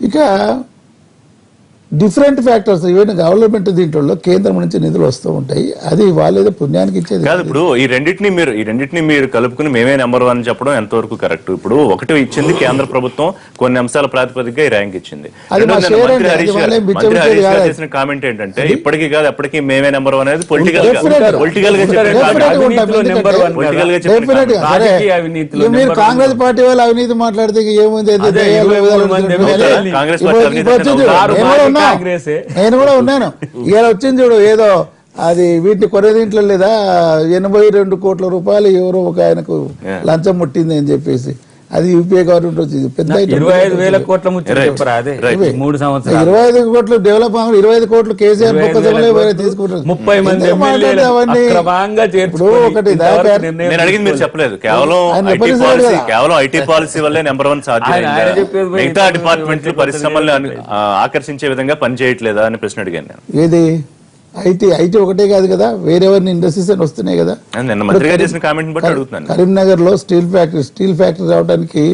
ఇక డిఫరెంట్ ఫ్యాక్టర్స్ ఈవెన్ గవర్నమెంట్ దీంట్లో కేంద్రం నుంచి నిధులు వస్తూ ఉంటాయి. అది వాళ్ళేదో పుణ్యానికి ఇచ్చేది కాదు. ఇప్పుడు ఈ రెండింటిని మీరు కలుపుకుని మేమే నెంబర్ 1 చెప్పడం ఎంతవరకు కరెక్ట్? ఇప్పుడు ఒకటి ఇచ్చింది కేంద్ర ప్రభుత్వం, కొన్ని అంశాల ప్రాతిపదికగా ఈ ర్యాంక్ ఇచ్చింది. మంత్రి హరీష్ గారు చేసిన కామెంట్ ఏంటంటే ఇప్పటికీ కాదు ఎప్పటికీ మేమే నెంబర్ 1 అనేది పొలిటికల్ గా మీరు కాంగ్రెస్ పార్టీ వాళ్ళు అవినీతి మాట్లాడితే ఏముంది, కాంగ్రెస్ పార్టీ నేను కూడా ఉన్నాను. ఇలా వచ్చింది చూడు, ఏదో అది వీటిని కొనే దీంట్లో లేదా 82 కోట్ల రూపాయలు ఎవరో ఒక ఆయనకు లంచం ముట్టింది అని చెప్పేసి అది యూపీఏ గవర్నమెంట్ వచ్చింది. పెద్ద 25,000 కోట్ల 25 కోట్లు డెవలప్ 25 కోట్లు కేసీఆర్ తీసుకుంటారు. 30 మంది ఇప్పుడు ఒకటి నేను అడిగింది మీరు చెప్పలేదు. కేవలం ఐటీ పాలసీ వల్లే నెంబర్ 1 సాధ్యం. మిగతా డిపార్ట్మెంట్లు పరిశ్రమల్ని ఆకర్షించే విధంగా పనిచేయట్లేదా అని ప్రశ్న అడిగాను నేను. ఏది ఐటీ ఒకటే కాదు కదా, వేరెవరిని ఇండస్ట్రీస్ అని వస్తున్నాయి కదా. కరీంనగర్ లో స్టీల్ ఫ్యాక్టరీ రావడానికి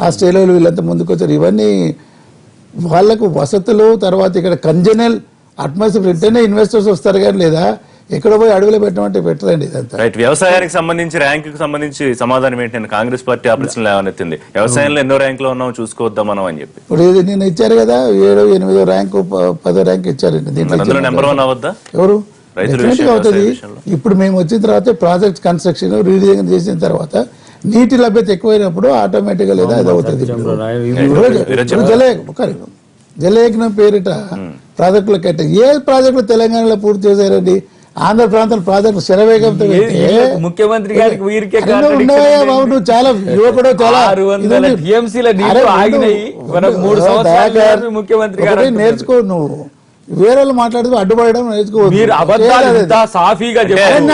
ఆస్ట్రేలియాలో వీళ్ళంతా ముందుకు వచ్చారు. ఇవన్నీ వాళ్ళకు వసతులు, తర్వాత ఇక్కడ కంజనల్ అట్మాస్ఫియర్ ఉంటేనే ఇన్వెస్టర్స్ వస్తారు కానీ లేదా ఎక్కడ పోయి అడవిలో పెట్టమంటే పెట్టరండి. ఇదంతా వ్యవసాయానికి సంబంధించి ర్యాంకు సంబంధించి సమాధానం ఏంటంటే కాంగ్రెస్ పార్టీ ఆపరేషన్ లేవనెత్తింది. వ్యవసాయంలో ఎన్నో ర్యాంకులో ఉన్నాం చూసుకోవద్దాం మనం అని చెప్పి. ఇప్పుడు ఇది నేను ఇచ్చారు కదా 7వ 8వ ర్యాంకు 10వ ర్యాంకు ఇచ్చారండి. దీంట్లో నెంబర్ 1 అవద్దా ఎవరు అవుతుంది? ఇప్పుడు మేము వచ్చిన తర్వాత ప్రాజెక్ట్ కన్స్ట్రక్షన్ రీడిజైన్ చేసిన తర్వాత నీటి లభ్యత ఎక్కువైనప్పుడు ఆటోమేటిక్ గా లేదా అది అవుతుంది. జలయజ్ఞం పేరిట ప్రాజెక్టులు కట్టే ఏ ప్రాజెక్టులు తెలంగాణలో పూర్తి చేశారండి? ఆంధ్ర ప్రాంతం ప్రాజెక్టు శరవేగంతో ముఖ్యమంత్రి గారికి ఉండవయ్యా బాబు, నువ్వు చాలా యువకుడు, చాలా నేర్చుకో. నువ్వు వేరే వాళ్ళు మాట్లాడుతూ అడ్డుపడడం నేర్చుకోవచ్చు.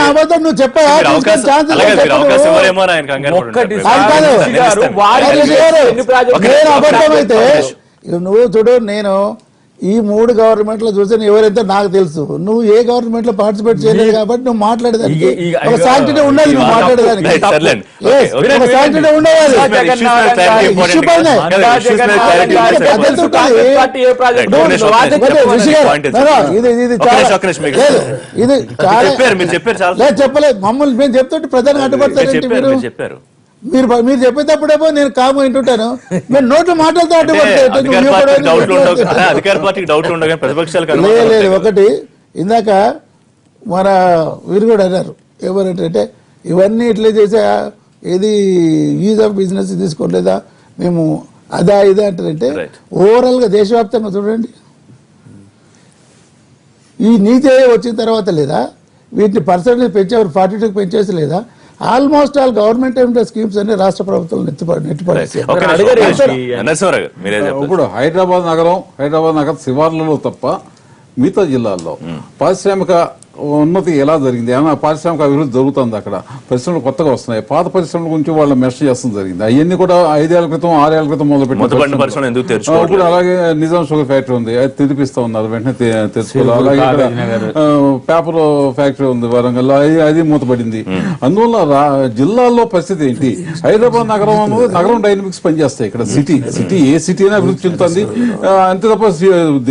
అబద్ధం నువ్వు చెప్పా అబద్ధం అయితే నువ్వు చూడు. నేను ఈ 3 గవర్నమెంట్లు చూసాను, ఎవరైతే నాకు తెలుసు. నువ్వు ఏ గవర్నమెంట్ లో పార్టిసిపేట్ చేయలేదు కాబట్టి నువ్వు మాట్లాడేదానికి ఒక సాంక్టిటీ ఉండదు. నువ్వు మాట్లాడేదానికి ఒక సాంక్టిటీ ఉండదు. ఇది చెప్పలేదు మమ్మల్ని. మేము చెప్తుంటే ప్రజలకు అడ్డుపడతారంటే చెప్పారు. మీరు చెప్పేటప్పుడేమో నేను కాము వింటుంటాను. మీరు నోట్లు మాట్లాడుతూ లేదు. ఒకటి ఇందాక మన వీరు కూడా అన్నారు, ఎవరంటే ఇవన్నీ ఇట్లా చేసా ఏది ఈజ్ ఆఫ్ బిజినెస్ తీసుకోలేదా మేము అదా ఇదా అంటారంటే ఓవరాల్ గా దేశవ్యాప్తంగా చూడండి. ఈ నీతి వచ్చిన తర్వాత లేదా వీటిని పర్సెంటేజ్ పెంచేవారు 42 పెంచేసి లేదా ఆల్మోస్ట్ ఆల్ గవర్నమెంట్ స్కీమ్స్ అన్ని రాష్ట్ర ప్రభుత్వం నెట్టిపడేసి. ఇప్పుడు హైదరాబాద్ నగరం శివార్లలో తప్ప మిగతా జిల్లాల్లో పారిశ్రామిక ఉన్నతి ఎలా జరిగింది, ఏమైనా పారిశ్రామిక అభివృద్ధి జరుగుతుంది, అక్కడ పరిశ్రమలు కొత్తగా వస్తున్నాయి, పాత పరిశ్రమల గురించి వాళ్ళు మెసేజ్ చేస్తాం జరిగింది. అవన్నీ కూడా 5 ఏళ్ల క్రితం 6 ఏళ్ల క్రితం మొదలుపెట్టిన పరిశ్రమలు ఎందుకు తెరుచుకోవట్లేదు? ఇప్పుడు అలాగే నిజాం షుగర్ ఫ్యాక్టరీ ఉంది, అది తెరిపిస్తా ఉన్నారు, వెంటనే తెచ్చుకోవాలి. అలాగే పేపర్ ఫ్యాక్టరీ ఉంది వరంగల్, అది మూతపడింది. అందువల్ల జిల్లాల్లో పరిస్థితి ఏంటి? హైదరాబాద్ నగరం డైనమిక్స్ పనిచేస్తాయి. ఇక్కడ సిటీ ఏ సిటీ అయినా అభివృద్ధి చెందుతుంది, అంతే తప్ప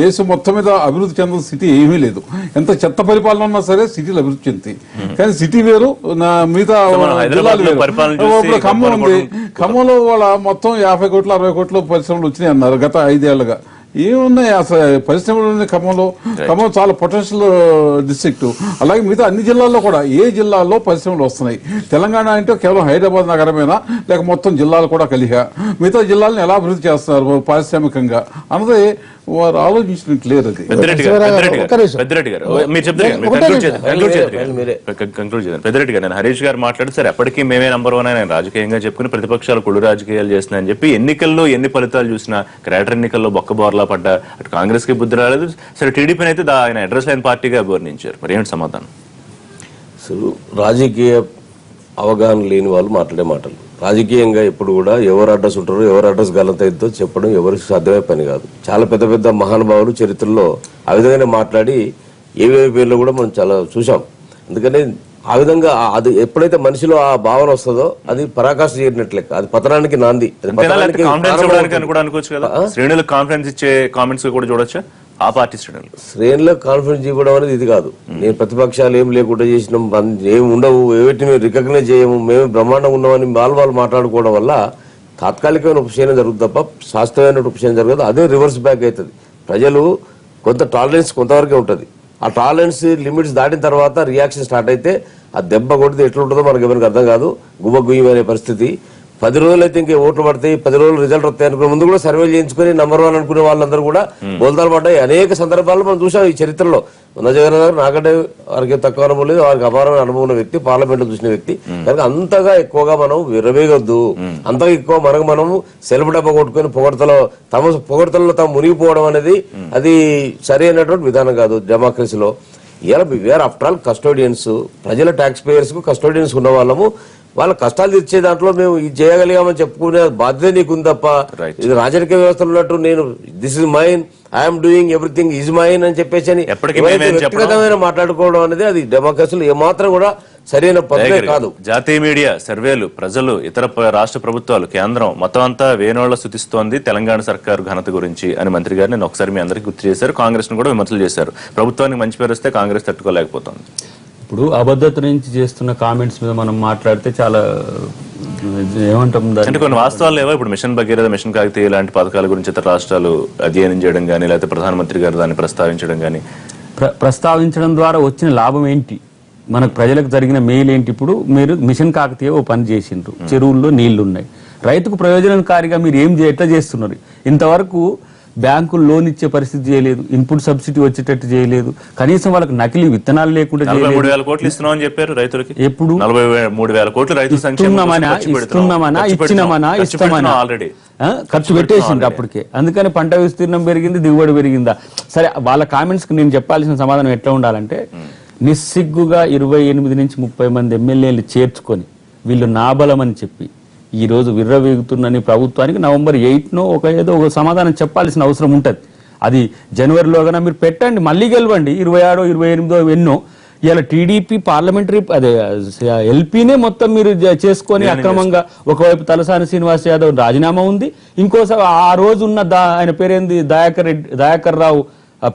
దేశం మొత్తం మీద అభివృద్ధి చెందిన సిటీ ఏమీ లేదు. ఎంత చెత్త పరిపాలన ఉన్నా సరే సిటీలు అభివృద్ధి చెందుతాయి, కానీ సిటీ వేరు, మిగతా జిల్లాలు వేరు. ఇప్పుడు ఖమ్మం ఉంది, ఖమ్మంలో వాళ్ళ మొత్తం 50 కోట్లు 60 కోట్లు పరిశ్రమలు వచ్చినాయి అన్నారు గత 5 ఏళ్లుగా. ఏమున్నాయి అసలు పరిశ్రమలు ఉన్నాయి ఖమ్మంలో? ఖమ్మం చాలా పొటెన్షియల్ డిస్ట్రిక్ట్. అలాగే మిగతా అన్ని జిల్లాల్లో కూడా ఏ జిల్లాల్లో పరిశ్రమలు వస్తున్నాయి? తెలంగాణ అంటే కేవలం హైదరాబాద్ నగరమేనా, లేక మొత్తం జిల్లాలు కూడా కలిగా? మిగతా జిల్లాలను ఎలా అభివృద్ధి చేస్తున్నారు పారిశ్రామికంగా అన్నది వారు ఆలోచించడం క్లియర్. అది పెద్దిరెడ్డి గారు మీరు చెప్తారు, కంక్లూడ్ చేద్దాం. పెద్దిరెడ్డి గారు, నేను హరీష్ గారు మాట్లాడి సార్ ఎప్పటికీ మేమే నంబర్ 1 అని రాజకీయంగా చెప్పుకుని ప్రతిపక్షాలు కుళ్ళు రాజకీయాలు చేస్తున్నాయని చెప్పి ఎన్నికల్లో ఎన్ని ఫలితాలు చూసినా గ్రేటర్ ఎన్నికల్లో బొక్కబోర్లా పడ్డా అటు కాంగ్రెస్ కి బుద్ధి రాలేదు, సరే టీడీపీని అయితే ఆయన అడ్రస్ లైన్ పార్టీగా అభివర్ణించారు. మరి ఏమిటి సమాధానం? అసలు రాజకీయ అవగాహన లేని వాళ్ళు మాట్లాడే మాటలు. రాజకీయంగా ఎప్పుడు కూడా ఎవరు అడ్రస్ ఉంటారో, ఎవరు అడ్రస్ గలంతో చెప్పడం ఎవరికి సాధ్యమే పని కాదు. చాలా పెద్ద పెద్ద మహానుభావులు చరిత్రలో ఆ విధంగానే మాట్లాడి ఏవేవి పేర్లు కూడా మనం చాలా చూసాం. అందుకని ఆ విధంగా అది ఎప్పుడైతే మనిషిలో ఆ భావన వస్తుందో అది పరాకాష్ఠ చేరినట్లే, అది పతనానికి నాంది. శ్రేణులకు కాన్ఫిడెన్స్ ఇచ్చే కామెంట్స్ కూడా చూడొచ్చా ఆ పార్టీ శ్రేణులకు కాన్ఫిడెన్స్ ఇవ్వడం అనేది ఇది కాదు. నేను ప్రతిపక్షాలు ఏం లేకుండా చేసినాం, ఏమి ఉండవు, ఏమిటి మేము రికగ్నైజ్ చేయము, మేము బ్రహ్మాండంగా ఉన్నామని వాళ్ళు మాట్లాడుకోవడం వల్ల తాత్కాలికమైన ఉపశమనం జరుగుతుంది తప్ప శాస్త్రీయమైన ఉపశమనం జరగదు. అదే రివర్స్ బ్యాక్ అవుతుంది. ప్రజలు కొంత టాలరెన్స్ కొంతవరకే ఉంటుంది. ఆ టాలరెన్స్ లిమిట్స్ దాటిన తర్వాత రియాక్షన్ స్టార్ట్ అయితే ఆ దెబ్బ కొడితే ఎట్లా ఉంటుందో మనకి ఎవరికి అర్థం కాదు. గుయ్యమనే పరిస్థితి. 10 రోజులు అయితే ఇంకే ఓట్లు పడతాయి, 10 రోజులు రిజల్ట్ వస్తాయి అనుకునే ముందు కూడా సర్వే చేయించుకుని నంబర్ 1 అనుకునే వాళ్ళందరూ కూడా బోల్తాలు పడ్డాయి. అనేక సందర్భాల్లో మనం చూసాం ఈ చరిత్రలో. మన జగన్ గారు నాకంటే వారికి తక్కువ అనుభవం లేదు, వారికి అపారమైన అనుభవం ఉన్న వ్యక్తి, పార్లమెంట్ లో చూసిన వ్యక్తి. కనుక అంతగా ఎక్కువగా మనం విరవేగొద్దు. అంతగా ఎక్కువ మనము సెల్ఫ్ డబ్బా కొట్టుకుని పొగడతలలో తాము మునిగిపోవడం అనేది అది సరి అయినటువంటి విధానం కాదు డెమోక్రసీలో. ఇలా వీఆర్ ఆఫ్టర్ ఆల్ కస్టోడియన్స్, ప్రజల ట్యాక్స్ పేయర్స్ కు కస్టోడియన్స్ ఉన్న వాళ్ళము. వాళ్ళ కష్టాలు తీర్చే దాంట్లో మేము ఇది చేయగలిగామని చెప్పుకునే బాధ్యత నీకుంది తప్ప ఇది రాజకీయ వ్యవస్థలో ఉన్నట్టు నేను this is mine, I'm doing everything is mine అని చెప్పేసి అని వ్యక్తిగతమైన మాట్లాడుకోవడం అనేది అది డెమోక్రసీలో ఏమాత్రం కూడా సరైన పద్ధతే కాదు. జాతీయ మీడియా సర్వేలు, ప్రజలు, ఇతర రాష్ట్ర ప్రభుత్వాలు, కేంద్రం మొత్తం అంతా వేణోళ్ల స్తుతిస్తోంది తెలంగాణ సర్కారు ఘనత గురించి అని మంత్రి గారు నేను ఒకసారి మీ అందరికీ గుర్తు చేశారు. కాంగ్రెస్ ను కూడా విమర్శలు చేశారు. ప్రభుత్వానికి మంచి పేరు వస్తే కాంగ్రెస్ తట్టుకోలేకపోతుంది. ఇప్పుడు అబద్ధత నుంచి చేస్తున్న కామెంట్స్ మీద మనం మాట్లాడితే చాలా ఏమంటాం అంటే కొన్ని వాస్తవాలు లేవో. ఇప్పుడు మిషన్ భగీరథ, మిషన్ కాకతీయ లాంటి పథకాల గురించి ఇతర రాష్ట్రాలు అధ్యయనం చేయడం కానీ, లేకపోతే ప్రధానమంత్రి గారు దాన్ని ప్రస్తావించడం కానీ, ప్రస్తావించడం ద్వారా వచ్చిన లాభం ఏంటి, మనకు ప్రజలకు జరిగిన మేలు ఏంటి? ఇప్పుడు మీరు మిషన్ కాకతీయ ఓ పని చేసిండ్రు, చెరువుల్లో నీళ్లున్నాయి, రైతుకు ప్రయోజనకారిగా మీరు ఎట్లా చేస్తున్నారు? ఇంతవరకు బ్యాంకులు లోన్ ఇచ్చే పరిస్థితి చేయలేదు, ఇన్పుట్ సబ్సిడీ వచ్చేటట్టు చేయలేదు, కనీసం వాళ్ళకి నకిలీ విత్తనాలు లేకుండా 43,000 కోట్లు ఇస్తున్నామని చెప్పారు రైతులకి. ఎప్పుడు 43,000 కోట్లు రైతు ఇస్తామనా ఆల్రెడీ ఖర్చు పెట్టేసింది అప్పటికే. అందుకని పంట విస్తీర్ణం పెరిగింది, దిగుబడి పెరిగిందా? సరే, వాళ్ళ కామెంట్స్ కి నేను చెప్పాల్సిన సమాధానం ఎట్లా ఉండాలంటే, నిస్సిగ్గుగా 28 నుంచి 30 మంది ఎమ్మెల్యేలు చేర్చుకొని వీళ్ళు నాబలం అని చెప్పి ఈ రోజు విర్రవీగుతున్నని ప్రభుత్వానికి November 8 ఏదో ఒక సమాధానం చెప్పాల్సిన అవసరం ఉంటుంది. అది జనవరిలోగా మీరు పెట్టండి, మళ్ళీ గెలవండి, 26, 28 ఎన్నో. ఇలా టీడీపీ పార్లమెంటరీ అదే ఎల్పీనే మొత్తం మీరు చేసుకొని అక్రమంగా ఒకవైపు తలసాని శ్రీనివాస్ యాదవ్ రాజీనామా ఉంది, ఇంకోసారి ఆ రోజు ఉన్న ఆయన పేరేంది దయాకర్ రావు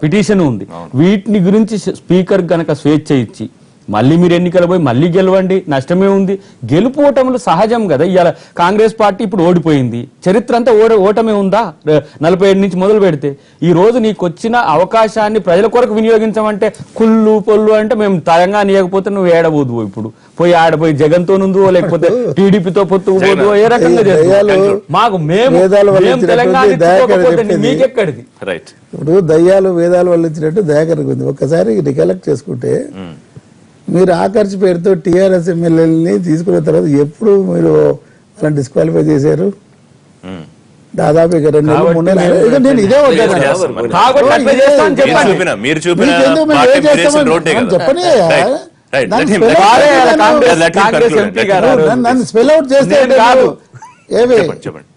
పిటిషన్ ఉంది. వీటిని గురించి స్పీకర్ గనక స్వేచ్ఛ ఇచ్చి మళ్ళీ మీరు ఎన్నికలు పోయి మళ్ళీ గెలవండి, నష్టమే ఉంది. గెలుపోవటములు సహజం కదా. ఇవాళ కాంగ్రెస్ పార్టీ ఇప్పుడు ఓడిపోయింది, చరిత్ర అంతా ఓటమే ఉందా 47 నుంచి మొదలు పెడితే? ఈ రోజు నీకు వచ్చిన అవకాశాన్ని ప్రజల కొరకు వినియోగించమంటే కుళ్ళు పొల్లు అంటే మేము తెలంగాణ ఇవ్వకపోతే నువ్వు ఏడబోదు, ఇప్పుడు పోయి ఆడపోయి జగన్తో నుందో లేకపోతే టీడీపీతో పొత్తు పోదు, ఏ రకంగా చేస్తావు? మాకు మేము తెలంగాణ మీకెక్కడిది? రైట్. ఇప్పుడు దయ్యాలు వేదాలు వాళ్ళు ఇచ్చినట్టు దయాకర్కి ఉంది. ఒక్కసారి రికలెక్ట్ చేసుకుంటే మీరు ఆకర్షి పేరుతో టీఆర్ఎస్ ఎమ్మెల్యేలని తీసుకున్న తర్వాత ఎప్పుడు మీరు వాళ్ళని డిస్క్వాలిఫై చేశారు? దాదాపు ఇక 2 నెలలు 3 నెలలు ఇక నేను ఇదే వద్దాను. చేస్తాం మరి. కాబట్టి అట్లా చేస్తా అని చెప్పండి. మీరు చూపిన మీకెందుకు మేము పార్టీ ఏం చేస్తామని చేసిన రోడ్డే కదా. చెప్పని Right. నన్ను Let him- spell out వారే చేయను. కాంగ్రెస్ ఎంపీ గారు ఆ రోజు. నన్ను స్పెల్ అవుట్ చేస్తే నేను కాదు. ఏమి చెప్పండి.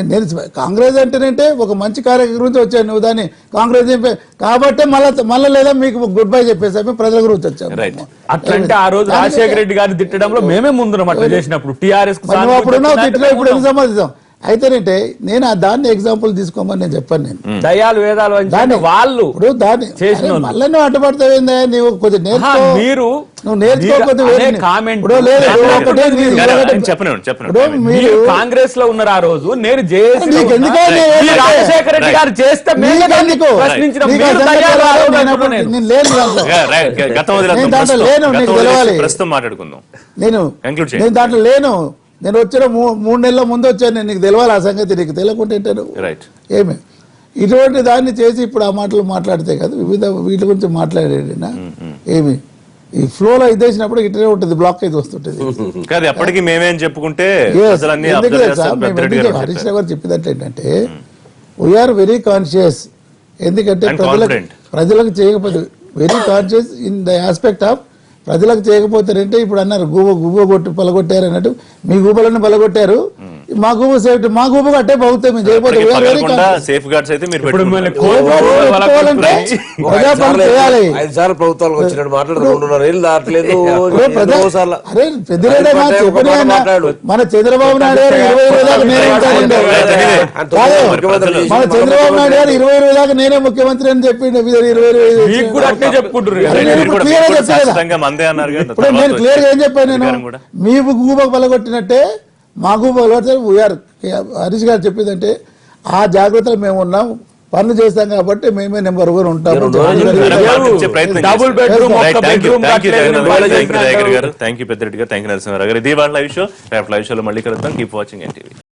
నేను కాంగ్రెస్ అంటేనంటే ఒక మంచి కార్యక్రమం గురించి వచ్చాను. నువ్వు దాన్ని కాంగ్రెస్ కాబట్టి మళ్ళీ లేదా మీకు గుడ్ బై చెప్పేసి మేము ప్రజల గురించి వచ్చాము. Right. అట్లంటే ఆ రోజు రాజశేఖర రెడ్డి గారిని తిట్టడంలో మేమే ముందున్నాం అట్లా చేసినప్పుడు టీఆర్ఎస్ మనం అప్పుడు తిట్టిన ఇప్పుడు ఎందుకు సంబంధిస్తాం అయితేనంటే నేను దాన్ని ఎగ్జాంపుల్ తీసుకోమని నేను చెప్పాను. నేను దయాలు వేదాలు అని చెప్పి వాళ్ళు ఇప్పుడు దాన్ని చేసిన వాళ్ళు. మళ్ళీ నువ్వు అడ్డుపడతావేందా నువ్వు కొంచెం నేర్చుకో. మీరు నువ్వు నేర్చుకోకపోతే అనే వేరే- comment ఇప్పుడు లేదు, అనే ఒకటే నీ- చెప్పను ఇప్పుడు మీరు కాంగ్రెస్ లో ఉన్నారు ఆ రోజు, నేను జేఏసీ నీకు ఎందుకని రాజశేఖర రెడ్డి గారు చేస్తే మేము నీకెందుకు? ప్రశ్నించిన నీకు మీరు అసలు దయ్యాలు తెలియదు, ఆరోపణలు నేను అప్పుడు- నేను. నేను లేను దాంట్లో. గతం వదిలేద్దాం. నేను దాంట్లో లేను, నీకు తెలవాలి. ప్రస్తుతం మాట్లాడుకుందాం. నేను Conclude చేయండి. నేను దాంట్లో లేను. నేను వచ్చిన 3 నెలల ముందు వచ్చాను. నేను నీకు తెలవాలి ఆ సంగతి. నీకు తెలియకుండా ఏంటాను రైట్. ఏమి ఇటువంటి దాన్ని చేసి ఇప్పుడు ఆ మాటలు మాట్లాడితే కదా వివిధ వీటి గురించి మాట్లాడేనా ఏమి ఈ ఫ్లోలో ఇదేసినప్పుడు ఇట్లనే ఉంటుంది, బ్లాక్ అయితే వస్తుంటుంది. కాదు ఎప్పటికీ మేమేం చెప్పుకుంటే Yes. ప్రజలన్నీ ఎందుకు అబ్జర్వ్ తెలుసా? చేస్తారు. మేము పెద్దిరెడ్డి ఎందుకు గారు హరీష్ రావు గారు చెప్పినట్లు ఏంటంటే వీఆర్ వెరీ కాన్షియస్. ఎందుకంటే And confident. ప్రజలకు చేయకపోతే very conscious in the aspect of ప్రజలకు చేయకపోతారంటే ఇప్పుడు అన్నారు గువ్వ కొట్టి పలగొట్టారు అన్నట్టు మీ గువ్వలను పలగొట్టారు. మా గువ్వ సేఫ్టీ మా గువ్వ కట్టే బాగుతాయి మేము చేయకపోతే we are very conscious. Safe guards అయితే మీరు ఇప్పుడు మిమ్మల్ని పెట్టుకుంటారు. పెట్టుకోవాలంటే ప్రజాపాలన చేయాలి. 5 సార్లు ప్రభుత్వాలకు వచ్చినట్టు మాట్లాడు 2.5 ఏళ్ళు దాటలేదు. ఇప్పుడు ఎన్నో సార్లు. అరే పెద్దలేదా ఒక చెప్పని మాట ఆయన మాట్లాడు. మన చంద్రబాబు నాయుడు గారు 20 దాకా నేనే ఉంటానండి. కాదు, మన చంద్రబాబు నాయుడు గారు 20 దాకా నేనే ముఖ్యమంత్రి అని చెప్పిండు. 20 మీకు కూడా అట్లే చెప్పుకుంటారు అరే నేను ఇప్పుడు clear గా చెప్పలేదా? శాశ్వతంగా మందే అన్నారు కదా. ఇప్పుడు నేను క్లియర్ గా ఏం చెప్పాను నేను అధికారం కూడా. మీ గూబ పలగొట్టినట్టే మా గూబ పలగొట్టే వీఆర్ హరీష్ గారు చెప్పిందంటే ఆ జాగ్రత్తలు మేము ఉన్నాం, పనులు చేస్తాం కాబట్టి మేమే నెంబర్ 1 ఉంటాము. డబుల్ బెడ్రూమ్ ఒక్క బెడ్రూమ్ థ్యాంక్ యూ పెద్దిరెడ్డి గారు, థ్యాంక్ యూ నరసింహారావు గారు. ఇది వాళ్ళ లైవ్ షో. రేపు లైవ్ షోలో మళ్ళీ కలుద్దాం. Keep watching NTV.